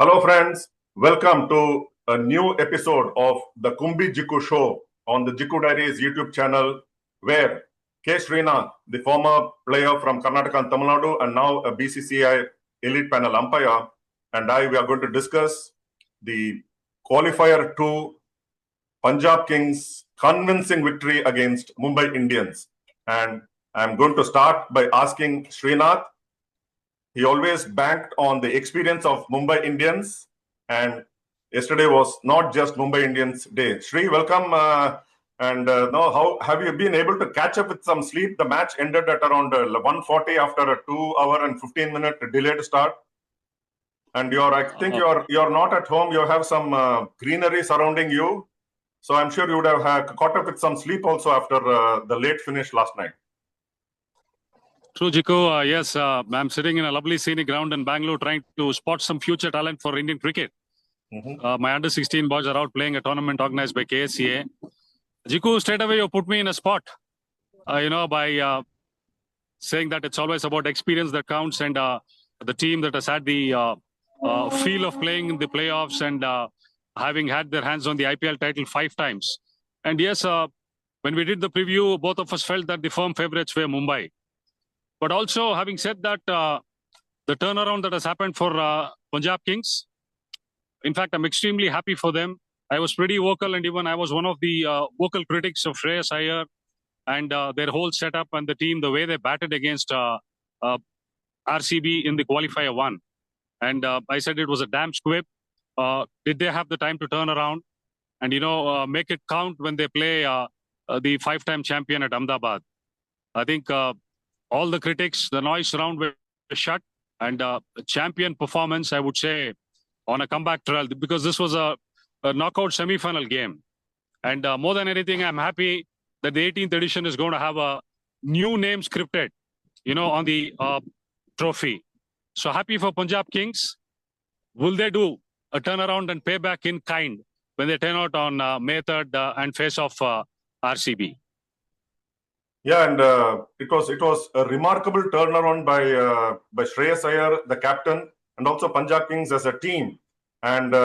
Hello friends, welcome to a new episode of the Kumbi-Gikku Show on the Gikkudiaries YouTube channel, where Srinath, the former player from Karnataka and Tamil Nadu and now a BCCI elite panel umpire, and we are going to discuss the Qualifier 2 Punjab Kings convincing victory against Mumbai Indians. And I'm going to start by asking Srinath. He always banked on the experience of Mumbai Indians, and yesterday was not just Mumbai Indians day. Sri, welcome. Now, how have you been able to catch up with some sleep? The match ended at around 1:40 after a 2-hour and 15-minute delayed start. And I think you're not at home. You have some greenery surrounding you, so I'm sure you would have caught up with some sleep also after the late finish last night. True, Jikku. Yes, I'm sitting in a lovely scenic ground in Bangalore trying to spot some future talent for Indian cricket. My under-16 boys are out playing a tournament organized by KSCA. Jikku, straight away you put me in a spot, by saying that it's always about experience that counts, and the team that has had the feel of playing in the playoffs and having had their hands on the IPL title 5 times. And yes, when we did the preview, both of us felt that the firm favourites were Mumbai. But also, having said that, the turnaround that has happened for Punjab Kings, in fact, I'm extremely happy for them. I was pretty vocal, and even I was one of the vocal critics of Shreyas Iyer and their whole setup and the team, the way they batted against RCB in the Qualifier 1. And I said it was a damn squib. Did they have the time to turn around and, make it count when they play the 5-time champion at Ahmedabad? I think all the critics, the noise around were shut, and a champion performance, I would say, on a comeback trial, because this was a knockout semi-final game. And more than anything, I'm happy that the 18th edition is going to have a new name scripted, on the trophy. So happy for Punjab Kings. Will they do a turnaround and payback in kind when they turn out on May 3rd and face off RCB? Yeah, and it was a remarkable turnaround by Shreyas Iyer, the captain, and also Punjab Kings as a team. And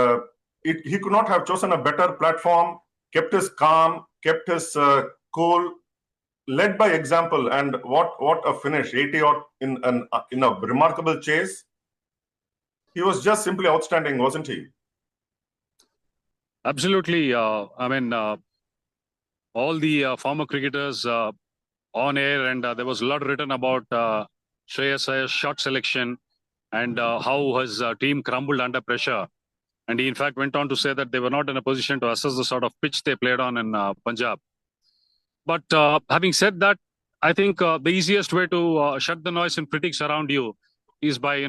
he could not have chosen a better platform, kept his calm, kept his cool, led by example. And what a finish, 80 odd in a remarkable chase. He was just simply outstanding, wasn't he? Absolutely. All the former cricketers on air, and there was a lot written about Shreyas Iyer's shot selection and how his team crumbled under pressure. And he, in fact, went on to say that they were not in a position to assess the sort of pitch they played on in Punjab. But having said that, I think the easiest way to shut the noise and critics around you is by,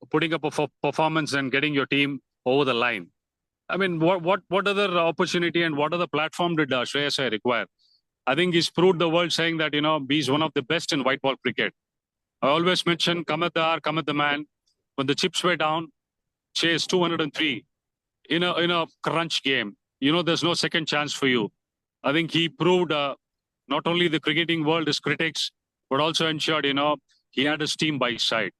putting up a performance and getting your team over the line. I mean, what other opportunity and what other platform did Shreyas Iyer require? I think he's proved the world, saying that, he's one of the best in white ball cricket. I always mention, come at the hour, come at the man. When the chips were down, chase 203 in a crunch game. There's no second chance for you. I think he proved not only the cricketing world, his critics, but also ensured, he had his team by his side.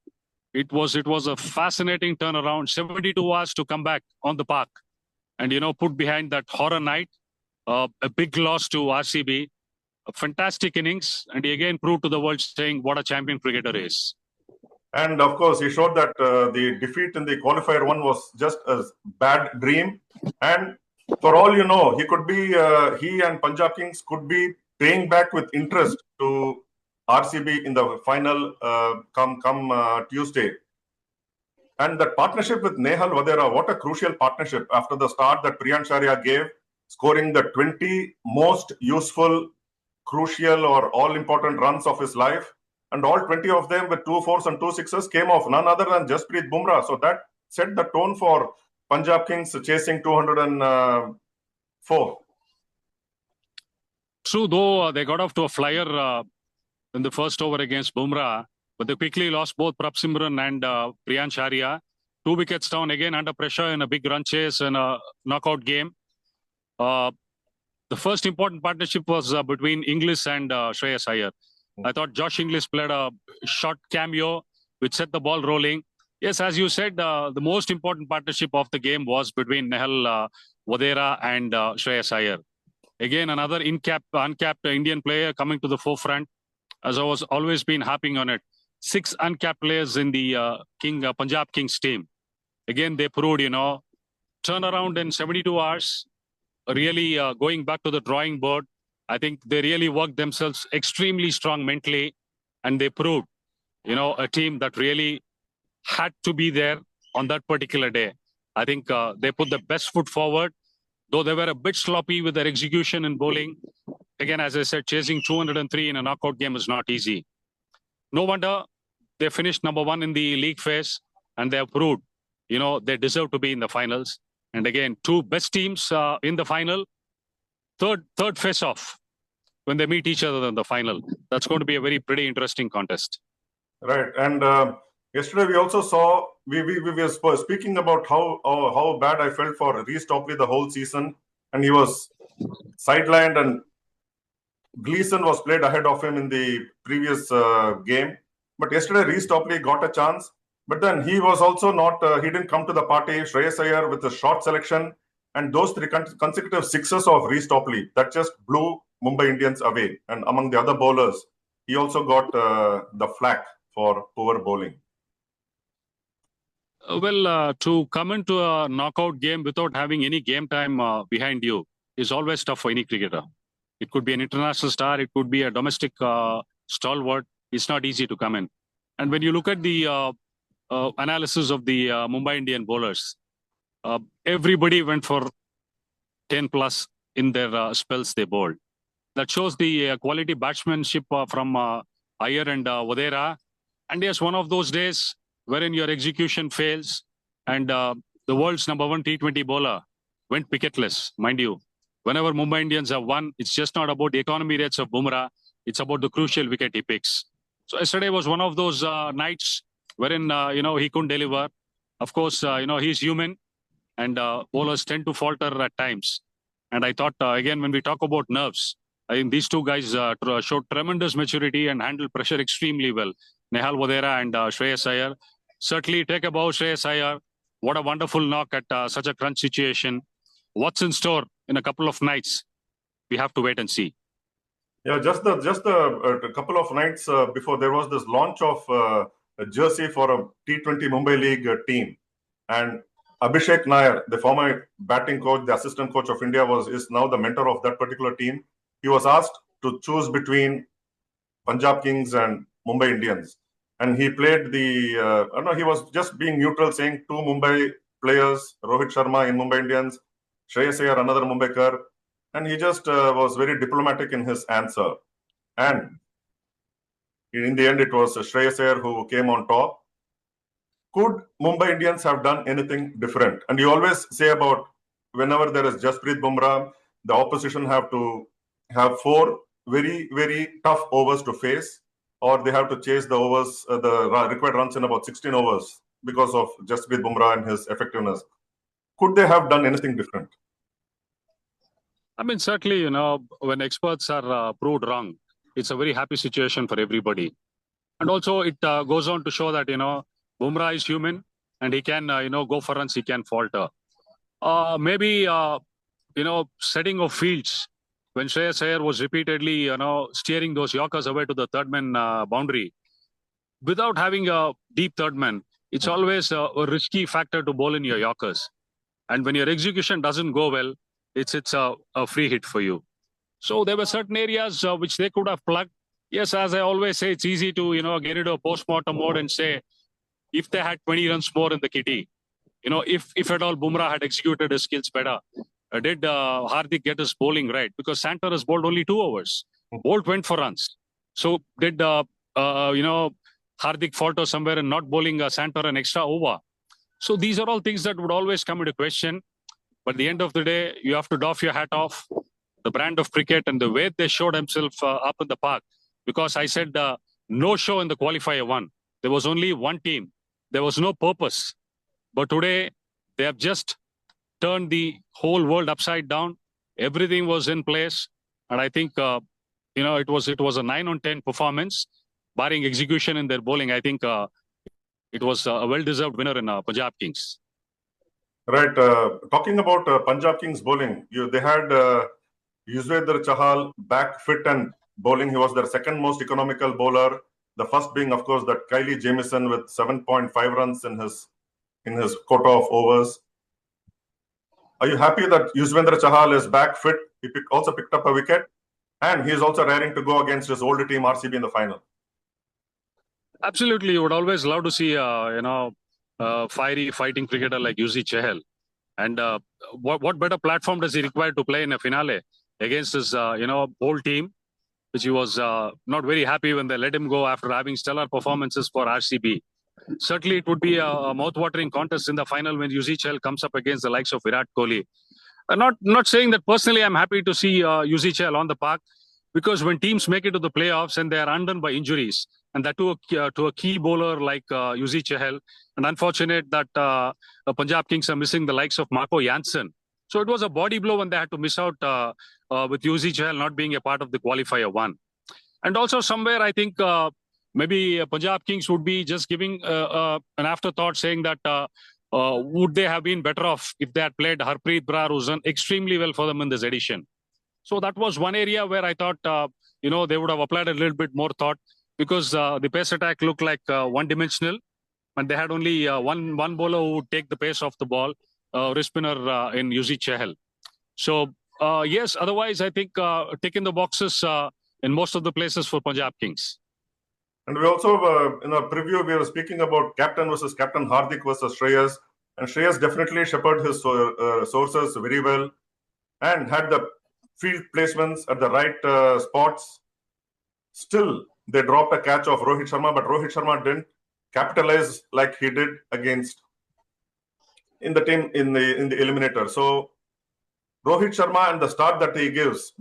It was a fascinating turnaround, 72 hours to come back on the park and, put behind that horror night. A big loss to RCB, a fantastic innings, and he again proved to the world, saying what a champion cricketer is. And of course, he showed that the defeat in the Qualifier 1 was just a bad dream. And for all you know, he and Punjab Kings could be paying back with interest to RCB in the final come Tuesday. And that partnership with Nehal Vadera, what a crucial partnership after the start that Priyan Sharia gave, scoring the 20 most useful, crucial or all-important runs of his life. And all 20 of them with 2 4s and 2 6s came off none other than Jasprit Bumrah. So that set the tone for Punjab Kings chasing 204. True, though they got off to a flyer in the first over against Bumrah, but they quickly lost both Prabh Simran and Priyan Sharia. 2 wickets down, again under pressure in a big run chase in a knockout game. The first important partnership was between Inglis and Shreyas Iyer. I thought Josh Inglis played a short cameo which set the ball rolling. Yes, as you said, the most important partnership of the game was between Nehal Vadera and Shreyas Iyer. Again, another uncapped Indian player coming to the forefront, as I was always been harping on it. 6 uncapped players in the Punjab Kings team. Again, they proved, turnaround in 72 hours, really going back to the drawing board. I think they really worked themselves extremely strong mentally, and they proved, a team that really had to be there on that particular day. I think they put the best foot forward, though they were a bit sloppy with their execution in bowling. Again, as I said, chasing 203 in a knockout game is not easy. No wonder they finished number 1 in the league phase, and they have proved, they deserve to be in the finals. And again, 2 best teams in the final, third face-off when they meet each other in the final. That's going to be a very pretty interesting contest. Right. And yesterday we also saw, we were speaking about how bad I felt for Reece Topley the whole season. And he was sidelined, and Gleason was played ahead of him in the previous game. But yesterday Reece Topley got a chance. But then he was also not, he didn't come to the party. Shreyas Iyer with a short selection. And those 3 consecutive sixes of Reece Topley, that just blew Mumbai Indians away. And among the other bowlers, he also got the flack for poor bowling. To come into a knockout game without having any game time behind you is always tough for any cricketer. It could be an international star, it could be a domestic stalwart. It's not easy to come in. And when you look at the analysis of the Mumbai Indian bowlers, everybody went for 10 plus in their spells they bowled. That shows the quality batsmanship from Iyer and Vadera. And yes, one of those days wherein your execution fails, and the world's number 1 T20 bowler went wicketless. Mind you, whenever Mumbai Indians have won, it's just not about the economy rates of Bumrah. It's about the crucial wicket he picks. So yesterday was one of those nights wherein, he couldn't deliver. Of course, he's human, and bowlers tend to falter at times. And I thought, again, when we talk about nerves, I think these 2 guys showed tremendous maturity and handled pressure extremely well. Nehal Vadera and Shreyas Iyer. Certainly take a bow, Shreyas Iyer. What a wonderful knock at such a crunch situation. What's in store in a couple of nights? We have to wait and see. Yeah, just a couple of nights before, there was this launch of a jersey for a T20 Mumbai League team. And Abhishek Nair, the former batting coach, the assistant coach of India, is now the mentor of that particular team. He was asked to choose between Punjab Kings and Mumbai Indians. And he played he was just being neutral, saying 2 Mumbai players, Rohit Sharma in Mumbai Indians, Shreyas Iyer, another Mumbaikar. And he just was very diplomatic in his answer. And in the end, it was Shreyas Iyer who came on top. Could Mumbai Indians have done anything different? And you always say about whenever there is Jasprit Bumrah, the opposition have to have 4 very, very tough overs to face, or they have to chase the overs, the required runs in about 16 overs because of Jasprit Bumrah and his effectiveness. Could they have done anything different? I mean, certainly, when experts are proved wrong, it's a very happy situation for everybody. And also, it goes on to show that, Bumrah is human, and he can, go for runs, he can falter. Maybe, setting of fields, when Shreyas Iyer was repeatedly, steering those Yorkers away to the third man boundary, without having a deep third man, it's always a risky factor to bowl in your Yorkers. And when your execution doesn't go well, it's a free hit for you. So there were certain areas which they could have plugged. Yes, as I always say, it's easy to, get into a post-mortem mode and say, if they had 20 runs more in the kitty, if at all Bumrah had executed his skills better, did Hardik get his bowling right? Because Santer has bowled only 2 overs. Bolt went for runs. So did, Hardik falter somewhere in not bowling Santer an extra over? So these are all things that would always come into question. But at the end of the day, you have to doff your hat off the brand of cricket and the way they showed themselves up in the park. Because I said no show in the qualifier 1. There was only one team. There was no purpose. But today, they have just turned the whole world upside down. Everything was in place. And I think, it was a 9 on 10 performance, barring execution in their bowling. I think it was a well-deserved winner in Punjab Kings. Right. Talking about Punjab Kings bowling, they had Yuzvendra Chahal back fit and bowling. He was their second most economical bowler. The first being, of course, that Kylie Jamieson with 7.5 runs in his quota of overs. Are you happy that Yuzvendra Chahal is back fit? He also picked up a wicket, and he is also raring to go against his old team RCB in the final. Absolutely, you would always love to see fiery fighting cricketer like Yuzi Chahal. And what better platform does he require to play in a finale against his old team, which he was not very happy when they let him go after having stellar performances for RCB. Certainly, it would be a mouth-watering contest in the final when Yuzi Chahal comes up against the likes of Virat Kohli. Not saying that personally I'm happy to see Yuzi Chahal on the park, because when teams make it to the playoffs and they are undone by injuries, and that to a key bowler like Yuzi Chahal, and unfortunate that Punjab Kings are missing the likes of Marco Jansen. So it was a body blow when they had to miss out with Yuzi Chahal not being a part of the qualifier one. And also somewhere I think maybe Punjab Kings would be just giving an afterthought, saying that would they have been better off if they had played Harpreet Brar, who's done extremely well for them in this edition. So that was one area where I thought, they would have applied a little bit more thought, because the pace attack looked like one-dimensional, and they had only one bowler who would take the pace off the ball, wrist spinner in Yuzi Chahal. So, yes, otherwise, I think ticking the boxes in most of the places for Punjab Kings. And we also, in our preview, we were speaking about captain versus captain, Hardik versus Shreyas. And Shreyas definitely shepherded his sources very well and had the field placements at the right spots. Still, they dropped a catch of Rohit Sharma, but Rohit Sharma didn't capitalize like he did against in the team in the eliminator. So Rohit Sharma and the start that he gives,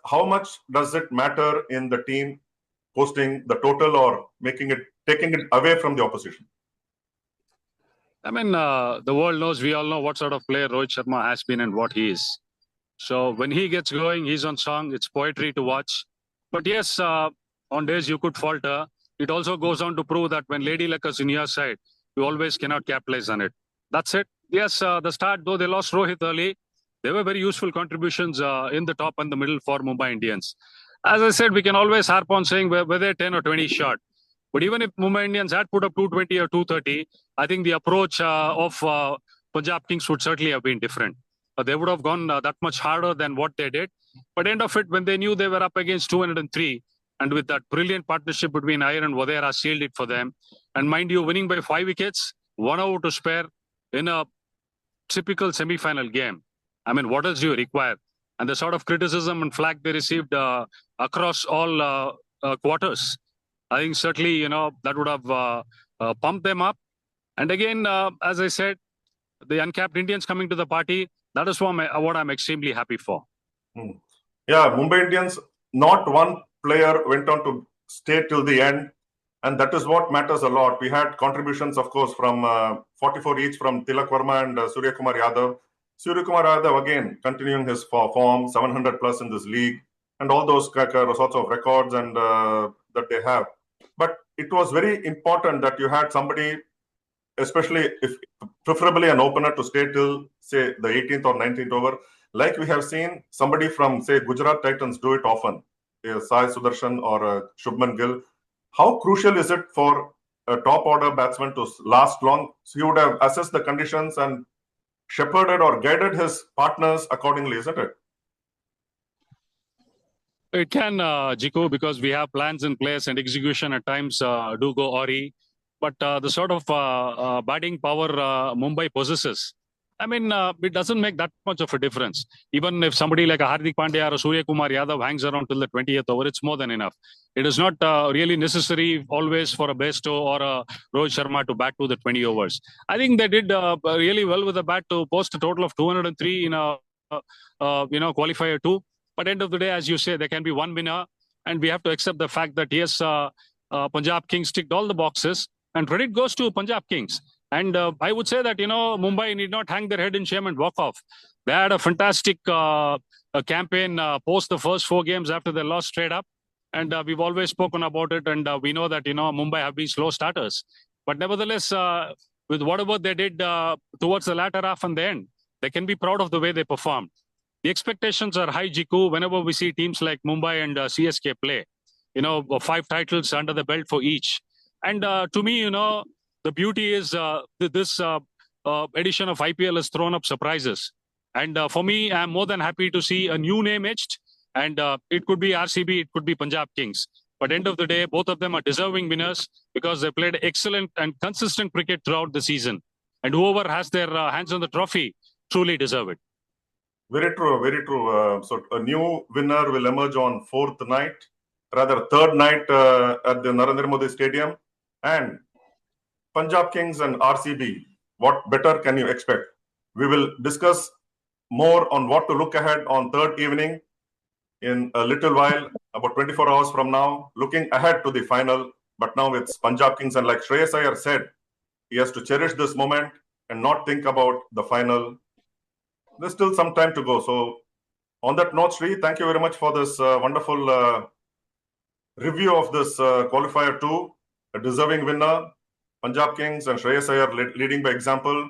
how much does it matter in the team posting the total or taking it away from the opposition? I mean, the world knows, we all know what sort of player Rohit Sharma has been and what he is. So when he gets going, he's on song. It's poetry to watch. But yes, on days you could falter. It also goes on to prove that when Lady Luck is in your side, you always cannot capitalize on it. That's it. Yes, the start, though they lost Rohit early, they were very useful contributions in the top and the middle for Mumbai Indians. As I said, we can always harp on saying whether 10 or 20 short. But even if Mumbai Indians had put up 220 or 230, I think the approach of Punjab Kings would certainly have been different. They would have gone that much harder than what they did. But end of it, when they knew they were up against 203, and with that brilliant partnership between Iyer and Vadera sealed it for them. And mind you, winning by 5 wickets, 1 over to spare in a typical semi-final game. I mean, what else do you require? And the sort of criticism and flack they received across all quarters, I think certainly, that would have pumped them up. And again, as I said, the uncapped Indians coming to the party, that is what I'm extremely happy for. Yeah, Mumbai Indians, not one player went on to stay till the end. And that is what matters a lot. We had contributions, of course, from 44 each from Tilak Verma and Surya Kumar Yadav. Surya Kumar Yadav, again, continuing his form, 700 plus in this league, and all those sorts of records and that they have. But it was very important that you had somebody, especially if preferably an opener, to stay till, say, the 18th or 19th over. Like we have seen somebody from, say, Gujarat Titans do it often, Sai Sudarshan or Shubman Gill. How crucial is it for a top order batsman to last long? So he would have assessed the conditions and shepherded or guided his partners accordingly, isn't it? It can, Gikku, because we have plans in place and execution at times do go awry. But the sort of batting power Mumbai possesses, I mean, it doesn't make that much of a difference. Even if somebody like a Hardik Pandya or a Surya Kumar Yadav hangs around till the 20th over, it's more than enough. It is not really necessary always for a Besto or a Rohit Sharma to bat to the 20 overs. I think they did really well with the bat to post a total of 203 in a qualifier 2. But end of the day, as you say, there can be one winner, and we have to accept the fact that yes, Punjab Kings ticked all the boxes, and credit goes to Punjab Kings. And I would say that, Mumbai need not hang their head in shame and walk off. They had a fantastic campaign post the first 4 games after they lost straight up. And we've always spoken about it. And we know that, Mumbai have been slow starters. But nevertheless, with whatever they did towards the latter half and the end, they can be proud of the way they performed. The expectations are high, Gikku, whenever we see teams like Mumbai and CSK play. 5 titles under the belt for each. And to me, the beauty is this edition of IPL has thrown up surprises. And for me, I'm more than happy to see a new name etched. And it could be RCB, it could be Punjab Kings. But end of the day, both of them are deserving winners because they played excellent and consistent cricket throughout the season. And whoever has their hands on the trophy truly deserve it. Very true, very true. So a new winner will emerge on third night at the Narendra Modi Stadium. And Punjab Kings and RCB, what better can you expect? We will discuss more on what to look ahead on third evening in a little while, about 24 hours from now, looking ahead to the final. But now it's Punjab Kings, and like Shreyas Iyer said, he has to cherish this moment and not think about the final. There's still some time to go. So on that note, Sri, thank you very much for this wonderful review of this qualifier 2, a deserving winner, Punjab Kings and Shreyas Iyer leading by example.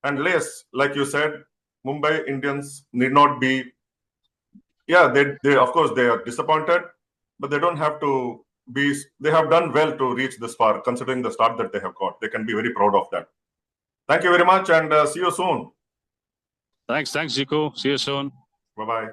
And Les, like you said, Mumbai Indians need not be, they of course they are disappointed, but they don't have to be, they have done well to reach this far, considering the start that they have got. They can be very proud of that. Thank you very much, and see you soon. Thanks, Gikku. See you soon. Bye-bye.